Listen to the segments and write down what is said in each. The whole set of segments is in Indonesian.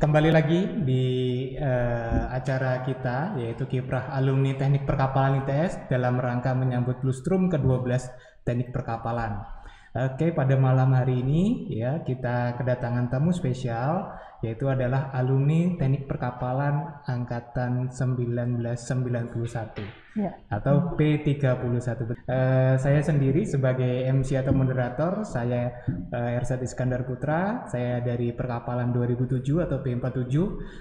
Kembali lagi di acara kita, yaitu Kiprah Alumni Teknik Perkapalan ITS dalam rangka menyambut Lustrum ke-12 Teknik Perkapalan. Oke, pada malam hari ini ya kita kedatangan tamu spesial, yaitu adalah alumni Teknik Perkapalan Angkatan 1991 ya, atau P31. Saya sendiri sebagai MC atau moderator, saya Ersad Iskandar Putra, saya dari Perkapalan 2007 atau P47.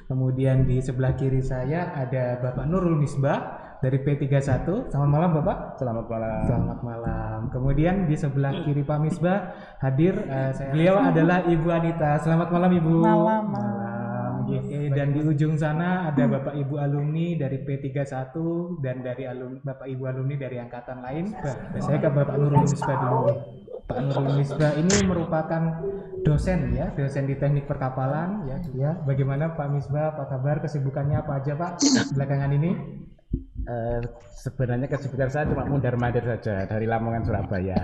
Kemudian di sebelah kiri saya ada Bapak Nurul Misbah dari P31. Selamat malam Bapak. Selamat malam. Selamat malam. Kemudian di sebelah kiri Pak Misbah hadir beliau adalah Ibu Anita. Selamat malam Ibu. Malam. Dan di ujung sana ada Bapak Ibu alumni dari P31 dan dari Bapak Ibu alumni dari angkatan lain. Saya ke Bapak Nurul Misbah dulu. Pak Nurul Misbah ini merupakan dosen ya, dosen di Teknik Perkapalan ya. Bagaimana Pak Misbah? Apa kabar? Kesibukannya apa aja Pak belakangan ini? Sebenarnya kesibukan saya cuma mundar-mandir saja dari Lamongan Surabaya.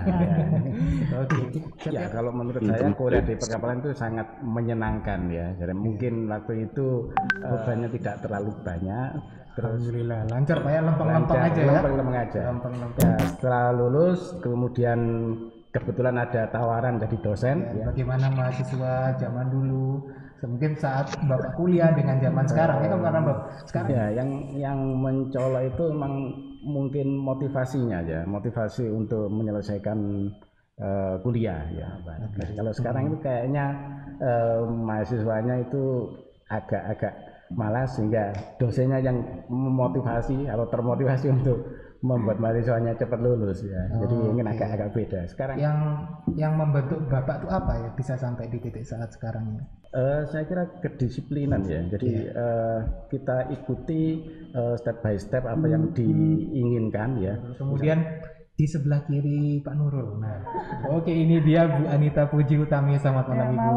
Oke. Ya, kalau menurut saya kuliah di perkapalan itu sangat menyenangkan ya. Jadi mungkin waktu itu bebannya tidak terlalu banyak. Terus Alhamdulillah lancar Pak ya, lempeng-lempeng aja ya. Lempeng-lempeng aja. Lempeng-lempeng. Ya, setelah lulus kemudian kebetulan ada tawaran jadi dosen. Ya. Bagaimana mahasiswa zaman dulu? Mungkin saat Bapak kuliah dengan zaman sekarang ya kan, karena Bapak sekarang ya yang mencolok itu memang mungkin motivasinya ya, motivasi untuk menyelesaikan kuliah ya. Okay. Kalau sekarang itu kayaknya mahasiswanya itu agak malas sehingga dosennya yang memotivasi atau termotivasi untuk membuat mahasiswanya cepat lulus ya. Jadi ingin agak beda. Sekarang yang membentuk Bapak itu apa ya bisa sampai di titik saat sekarang ini? Saya kira kedisiplinan ya. Jadi kita ikuti step by step apa yang diinginkan ya. Kemudian di sebelah kiri Pak Nurul. Nah, oke ini dia Bu Anita Puji Utami. Selamat malam Ibu.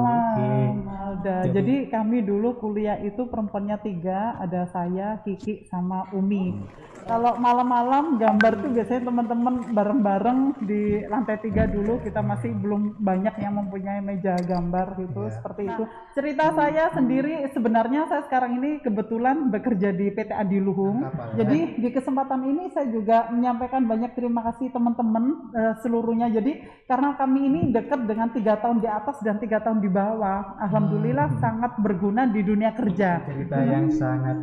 Jadi kami dulu kuliah itu perempuannya 3, ada saya, Kiki, sama Umi. Kalau malam-malam gambar tuh biasanya teman-teman bareng-bareng di lantai 3 dulu, kita masih belum banyak yang mempunyai meja gambar gitu, seperti itu. Cerita saya sendiri sebenarnya saya sekarang ini kebetulan bekerja di PT Adiluhung. Jadi di kesempatan ini saya juga menyampaikan banyak terima kasih teman-teman seluruhnya. Jadi karena kami ini dekat dengan 3 tahun di atas dan 3 tahun di bawah, alhamdulillah sangat berguna di dunia kerja. Cerita yang sangat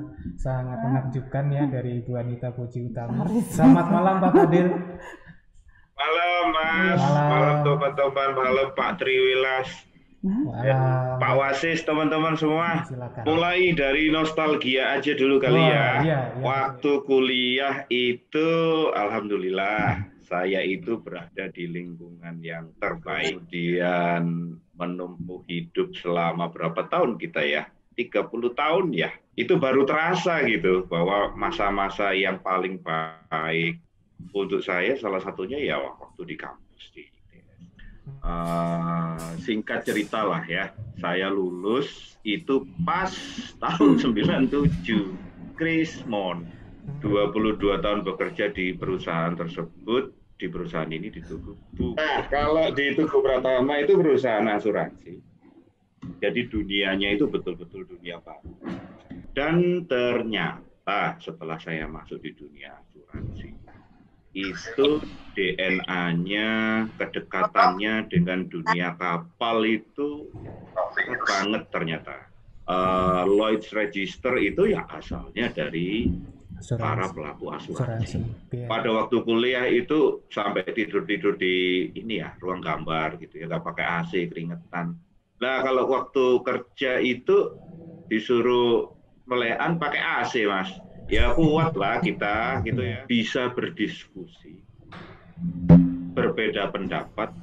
menakjubkan ya dari Ibu Anita Puji Utami. Selamat malam Pak Fadil. Malam Mas, malam teman-teman, malam Pak Triwilas, Pak Wasis, teman-teman semua. Silakan. Mulai dari nostalgia aja dulu kali ya. Iya. Waktu kuliah itu, alhamdulillah, saya itu berada di lingkungan yang terbaik. Kemudian menempuh hidup selama berapa tahun kita ya? 30 tahun ya. Itu baru terasa gitu bahwa masa-masa yang paling baik untuk saya salah satunya ya waktu di kampus di ITS. Singkat cerita lah ya, saya lulus itu pas tahun 97, Krismon. 22 tahun bekerja di perusahaan tersebut, di perusahaan ini di Tugu. Nah, kalau di Tugu Pratama itu perusahaan asuransi. Jadi dunianya itu betul-betul dunia baru. Dan ternyata setelah saya masuk di dunia asuransi, itu DNA-nya, kedekatannya dengan dunia kapal itu banget ternyata. Lloyd's Register itu ya asalnya dari para pelaku asuransi. Pada waktu kuliah itu sampai tidur-tidur di ini ya, ruang gambar gitu ya, nggak pakai AC, keringetan. Nah, kalau waktu kerja itu disuruh melekan pakai AC, Mas. Ya kuat lah kita gitu ya. Bisa berdiskusi, berbeda pendapat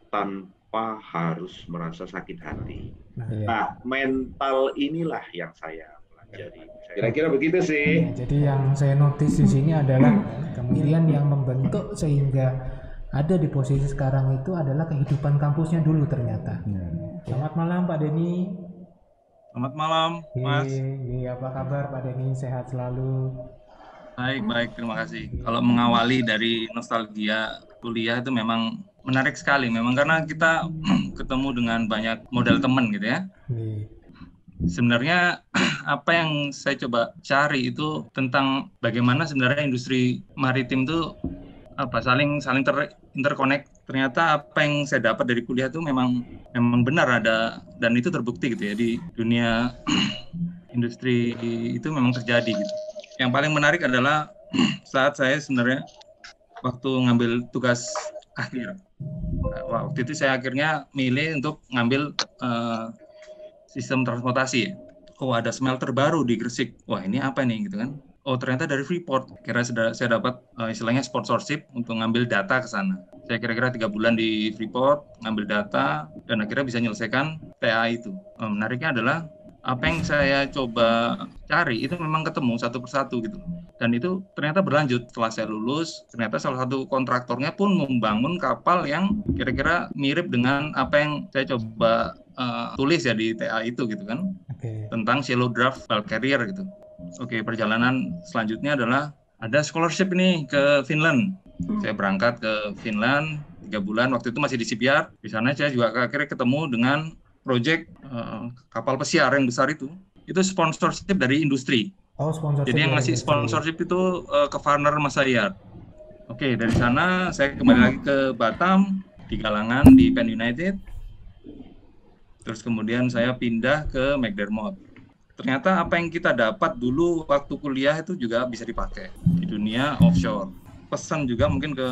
tanpa harus merasa sakit hati. Nah, mental inilah yang saya pelajari. Kira-kira begitu sih. Jadi yang saya notice di sini adalah kemudian yang membentuk sehingga ada di posisi sekarang itu adalah kehidupan kampusnya dulu ternyata. Selamat malam Pak Denny. Selamat malam Mas. Apa kabar Pak Denny? Sehat selalu? Baik, terima kasih. Kalau mengawali dari nostalgia kuliah itu memang menarik sekali memang karena kita ketemu dengan banyak model teman gitu ya. Sebenarnya apa yang saya coba cari itu tentang bagaimana sebenarnya industri maritim itu saling interconnect. Ternyata apa yang saya dapat dari kuliah itu memang benar ada, dan itu terbukti gitu ya di dunia industri itu memang terjadi gitu. Yang paling menarik adalah saat saya sebenarnya waktu ngambil tugas akhir. Waktu itu saya akhirnya milih untuk ngambil sistem transportasi. Oh, ada smelter baru di Gresik. Wah, ini apa nih gitu kan? Oh, ternyata dari Freeport. Kira saya dapat istilahnya sponsorship untuk ngambil data ke sana. Saya kira-kira 3 bulan di Freeport, ngambil data, dan akhirnya bisa menyelesaikan TA itu. Menariknya adalah apa yang saya coba cari itu memang ketemu satu persatu gitu. Dan itu ternyata berlanjut. Setelah saya lulus, ternyata salah satu kontraktornya pun membangun kapal yang kira-kira mirip dengan apa yang saya coba tulis ya di TA itu gitu kan. Tentang shallow draft bulk carrier gitu. Perjalanan selanjutnya adalah ada scholarship nih ke Finland. Saya berangkat ke Finland 3 bulan, waktu itu masih di shipyard. Di sana saya juga akhirnya ketemu dengan proyek kapal pesiar yang besar itu sponsorship dari industri. Jadi yang ngasih sponsorship itu ke Warner Massayart. Dari sana saya kembali lagi ke Batam, di Galangan, di Pen United. Terus kemudian saya pindah ke McDermott. Ternyata apa yang kita dapat dulu waktu kuliah itu juga bisa dipakai di dunia offshore. Pesan juga mungkin ke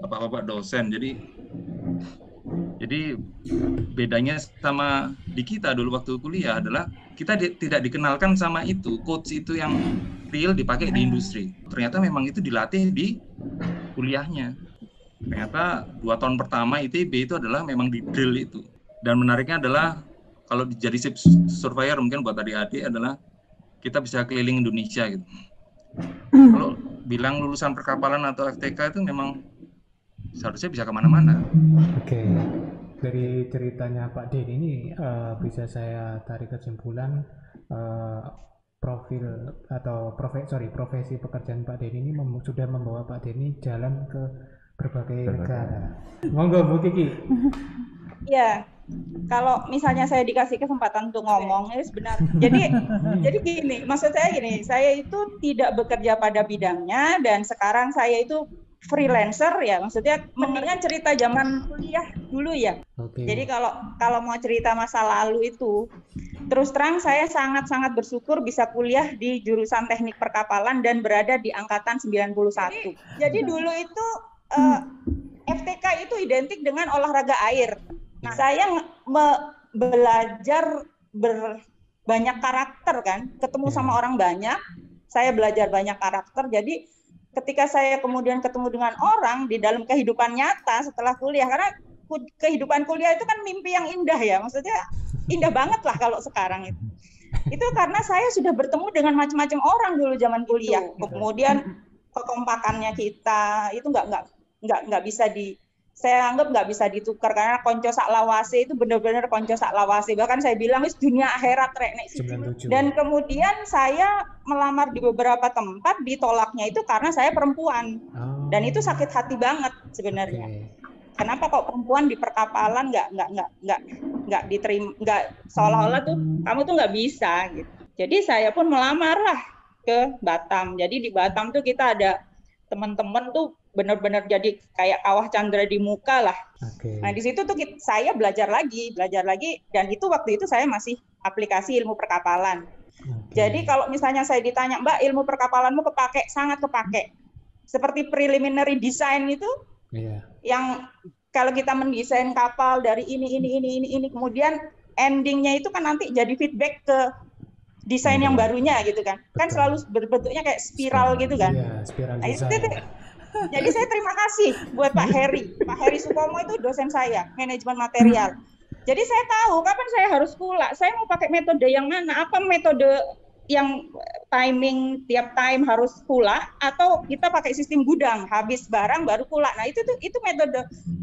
bapak-bapak dosen. Jadi bedanya sama di kita dulu waktu kuliah adalah kita tidak dikenalkan sama itu, coach itu yang real dipakai di industri. Ternyata memang itu dilatih di kuliahnya. Ternyata 2 tahun pertama ITB itu adalah memang di drill itu. Dan menariknya adalah kalau jadi ship surveyor mungkin buat adik-adik adalah kita bisa keliling Indonesia gitu. Kalau bilang lulusan perkapalan atau FTK itu memang seharusnya bisa kemana-mana. Dari ceritanya Pak Den ini bisa saya tarik kesimpulan profesi pekerjaan Pak Den ini sudah membawa Pak Den ini jalan ke berbagai negara. Monggo Bu Kiki. Ya, kalau misalnya saya dikasih kesempatan untuk ngomong, ini benar. Jadi gini, maksud saya gini, saya itu tidak bekerja pada bidangnya dan sekarang saya itu freelancer ya, maksudnya mengingat cerita zaman kuliah dulu ya. Jadi kalau mau cerita masa lalu itu, terus terang saya sangat-sangat bersyukur bisa kuliah di jurusan teknik perkapalan dan berada di angkatan 91. Jadi dulu itu FTK itu identik dengan olahraga air. Nah, saya belajar banyak karakter kan, ketemu sama orang banyak, saya belajar banyak karakter. Jadi ketika saya kemudian ketemu dengan orang di dalam kehidupan nyata setelah kuliah, karena kehidupan kuliah itu kan mimpi yang indah ya, maksudnya indah banget lah kalau sekarang itu. Itu karena saya sudah bertemu dengan macam-macam orang dulu zaman kuliah. Kemudian kekompakannya kita itu nggak bisa saya anggap nggak bisa ditukar karena konco sak lawase itu benar-benar konco sak lawase. Bahkan saya bilang itu dunia akhirat rek. Dan kemudian saya melamar di beberapa tempat, ditolaknya itu karena saya perempuan. Dan itu sakit hati banget sebenarnya. Kenapa kok perempuan di perkapalan nggak diterima, nggak seolah-olah tuh kamu tuh nggak bisa gitu. Jadi saya pun melamar lah ke Batam. Jadi di Batam tuh kita ada teman-teman tuh benar-benar jadi kayak kawah candra di muka lah. Nah di situ tuh saya belajar lagi dan itu waktu itu saya masih aplikasi ilmu perkapalan. Jadi kalau misalnya saya ditanya, Mbak, ilmu perkapalanmu sangat kepake. Seperti preliminary design itu, yang kalau kita mendesain kapal dari ini, kemudian endingnya itu kan nanti jadi feedback ke desain yang barunya gitu kan. Kan selalu berbentuknya kayak spiral gitu kan. Nah, itu jadi saya terima kasih buat Pak Heri. Pak Heri Supomo itu dosen saya, manajemen material. Jadi saya tahu kapan saya harus pula. Saya mau pakai metode yang mana? Apa metode yang timing tiap time harus pula, atau kita pakai sistem gudang, habis barang baru pula. Nah itu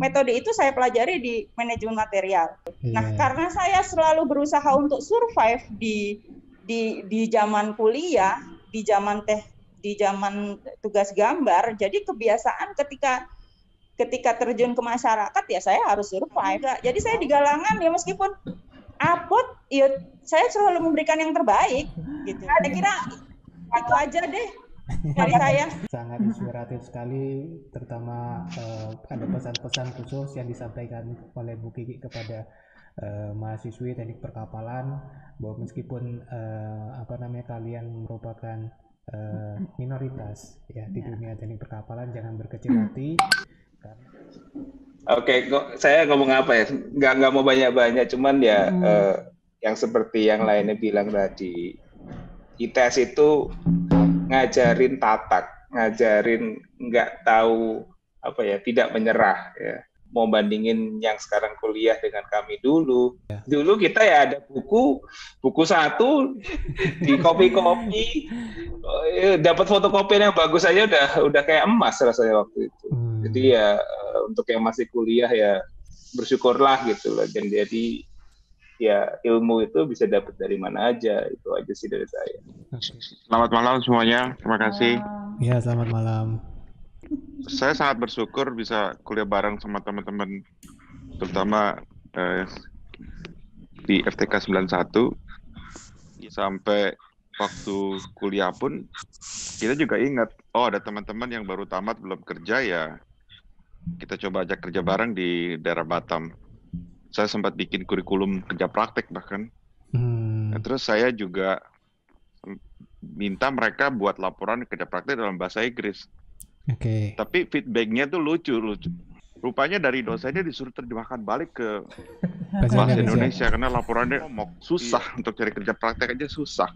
metode itu saya pelajari di manajemen material. Nah karena saya selalu berusaha untuk survive di zaman kuliah, di zaman tugas gambar, jadi kebiasaan ketika ketika terjun ke masyarakat ya saya harus survive. Jadi saya di Galangan ya meskipun abot, ya saya selalu memberikan yang terbaik gitu. Saya kira itu aja deh dari saya. Sangat inspiratif sekali, terutama ada pesan-pesan khusus yang disampaikan oleh Bu Kiki kepada mahasiswi teknik perkapalan, bahwa meskipun kalian merupakan minoritas ya di dunia teknik perkapalan, jangan berkecil hati. Oke, kok saya ngomong apa ya? Nggak mau banyak-banyak, cuman ya yang seperti yang lainnya bilang tadi, ITS itu ngajarin tatak, ngajarin nggak tahu tidak menyerah ya. Mau bandingin yang sekarang kuliah dengan kami dulu kita ya ada buku satu di kopi dapat fotokopi yang bagus aja udah kayak emas rasanya waktu itu. Jadi ya untuk yang masih kuliah ya bersyukurlah gitu loh. Dan jadi ya ilmu itu bisa dapat dari mana aja, itu aja sih dari saya. Selamat malam semuanya, terima kasih. Ya, selamat malam. Saya sangat bersyukur bisa kuliah bareng sama teman-teman, terutama di FTK 91. Sampai waktu kuliah pun kita juga ingat, ada teman-teman yang baru tamat belum kerja, ya kita coba ajak kerja bareng di daerah Batam. Saya sempat bikin kurikulum kerja praktek bahkan. Nah, terus saya juga minta mereka buat laporan kerja praktek dalam bahasa Inggris. Tapi feedbacknya tuh lucu. Rupanya dari dosennya disuruh terjemahkan balik ke bahasa Indonesia karena laporannya susah untuk cari kerja praktek aja susah.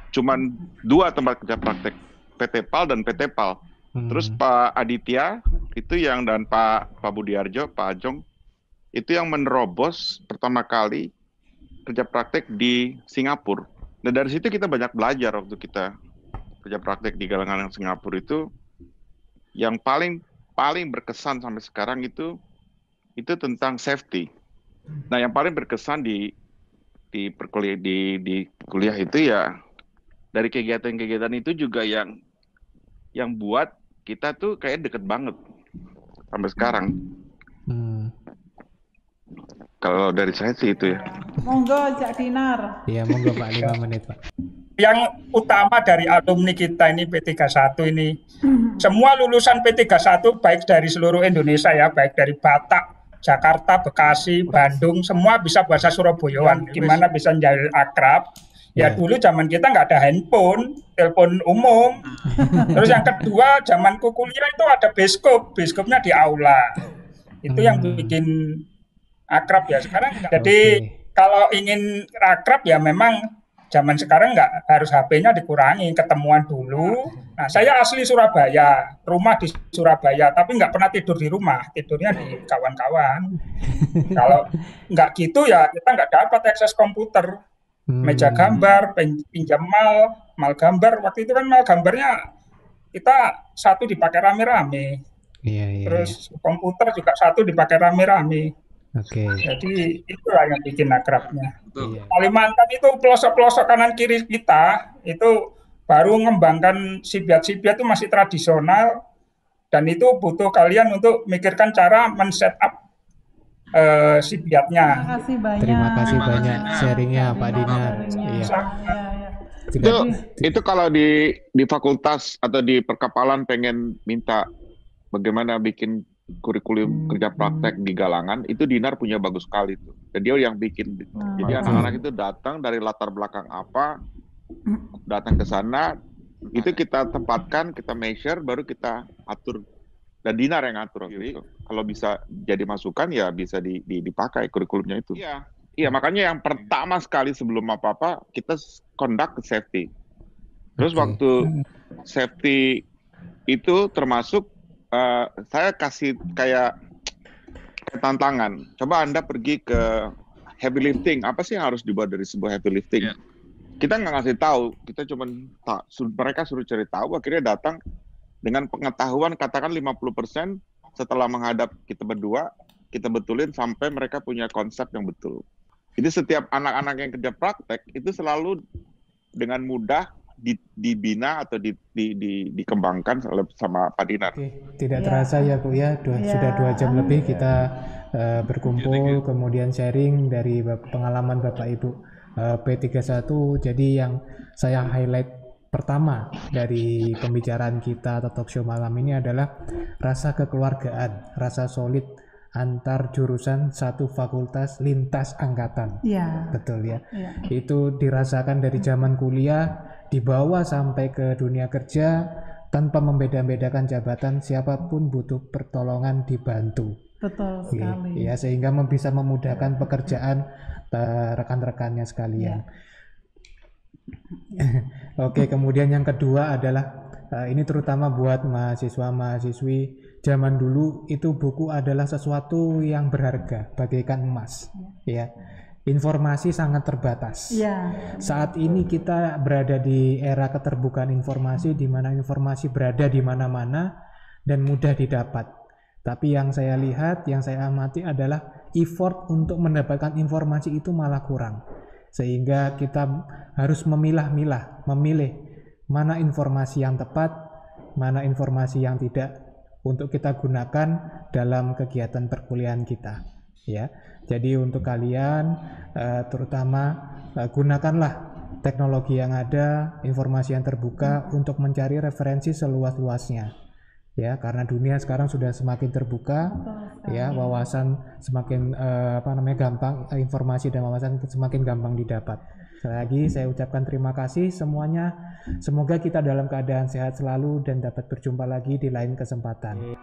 Cuman 2 tempat kerja praktek, PT PAL dan PT PAL. Terus Pak Aditya itu dan Pak Budiarjo, Pak Ajong itu yang menerobos pertama kali kerja praktek di Singapura. Nah dari situ kita banyak belajar waktu kita kerja praktek di Galangan Singapura itu. Yang paling berkesan sampai sekarang itu tentang safety. Nah yang paling berkesan di kuliah itu ya dari kegiatan-kegiatan itu juga yang buat kita tuh kayak deket banget sampai sekarang. Kalau dari saya sih itu ya. Monggo Cak Dinar. Iya, monggo Pak, 5 menit Pak. Yang utama dari alumni kita ini P31 ini, semua lulusan P31 baik dari seluruh Indonesia ya, baik dari Batak, Jakarta, Bekasi, Bandung, semua bisa bahasa Surabayaan. Gimana bisa menjadi akrab? Ya dulu zaman kita nggak ada handphone, telepon umum. Terus yang kedua, zamanku kuliah itu ada beskopnya di aula. Itu yang bikin akrab ya sekarang. Jadi kalau ingin akrab ya memang zaman sekarang nggak harus HP-nya dikurangi, ketemuan dulu. Nah, saya asli Surabaya, rumah di Surabaya, tapi nggak pernah tidur di rumah, tidurnya di kawan-kawan. Kalau nggak gitu ya kita nggak dapat akses komputer, meja gambar, pinjam mal gambar. Waktu itu kan mal gambarnya kita satu dipakai rame-rame, terus komputer juga satu dipakai rame-rame. Jadi itulah yang bikin akrabnya. Kalimantan itu pelosok-pelosok kanan kiri kita itu baru mengembangkan sibiat-sibiat itu masih tradisional dan itu butuh kalian untuk mikirkan cara men-set up sibiatnya. Terima kasih banyak sharingnya Pak Dinar. Itu kalau di fakultas atau di perkapalan pengen minta bagaimana bikin kurikulum kerja praktek di Galangan, itu Dinar punya bagus sekali tuh. Dan dia yang bikin. Jadi anak-anak itu datang dari latar belakang apa, datang ke sana, itu kita tempatkan, kita measure, baru kita atur. Dan Dinar yang ngatur. Jadi kalau bisa jadi masukan ya bisa dipakai kurikulumnya itu. Iya, makanya yang pertama sekali sebelum apa-apa kita conduct safety. Terus waktu safety itu termasuk saya kasih kayak tantangan. Coba Anda pergi ke heavy lifting. Apa sih yang harus dibuat dari sebuah heavy lifting? Kita nggak ngasih tahu. Kita cuma mereka suruh cari tahu. Akhirnya datang dengan pengetahuan katakan 50% setelah menghadap kita berdua, kita betulin sampai mereka punya konsep yang betul. Jadi setiap anak-anak yang kerja praktek itu selalu dengan mudah dibina atau dikembangkan sama Pak Dinar. Oke, tidak terasa ya Bu ya, sudah 2 jam lebih kita berkumpul, kemudian sharing dari pengalaman Bapak Ibu P31. Jadi yang saya highlight pertama dari pembicaraan kita atau talk show malam ini adalah rasa kekeluargaan, rasa solid antar jurusan satu fakultas lintas angkatan. Iya. Betul ya. Iya. Itu dirasakan dari zaman kuliah, dibawa sampai ke dunia kerja tanpa membeda-bedakan jabatan, siapapun butuh pertolongan dibantu. Betul sekali. Ya, sehingga bisa memudahkan pekerjaan rekan-rekannya sekalian. Oke, kemudian yang kedua adalah ini terutama buat mahasiswa-mahasiswi zaman dulu, itu buku adalah sesuatu yang berharga bagaikan emas. Ya, informasi sangat terbatas. Ya. Saat ini kita berada di era keterbukaan informasi, di mana informasi berada di mana-mana dan mudah didapat. Tapi yang saya lihat, yang saya amati adalah effort untuk mendapatkan informasi itu malah kurang. Sehingga kita harus memilih mana informasi yang tepat, mana informasi yang tidak untuk kita gunakan dalam kegiatan perkuliahan kita. Ya, jadi untuk kalian terutama gunakanlah teknologi yang ada, informasi yang terbuka untuk mencari referensi seluas-luasnya. Ya, karena dunia sekarang sudah semakin terbuka, ya, wawasan semakin gampang, informasi dan wawasan semakin gampang didapat. Sekali lagi saya ucapkan terima kasih semuanya. Semoga kita dalam keadaan sehat selalu dan dapat berjumpa lagi di lain kesempatan.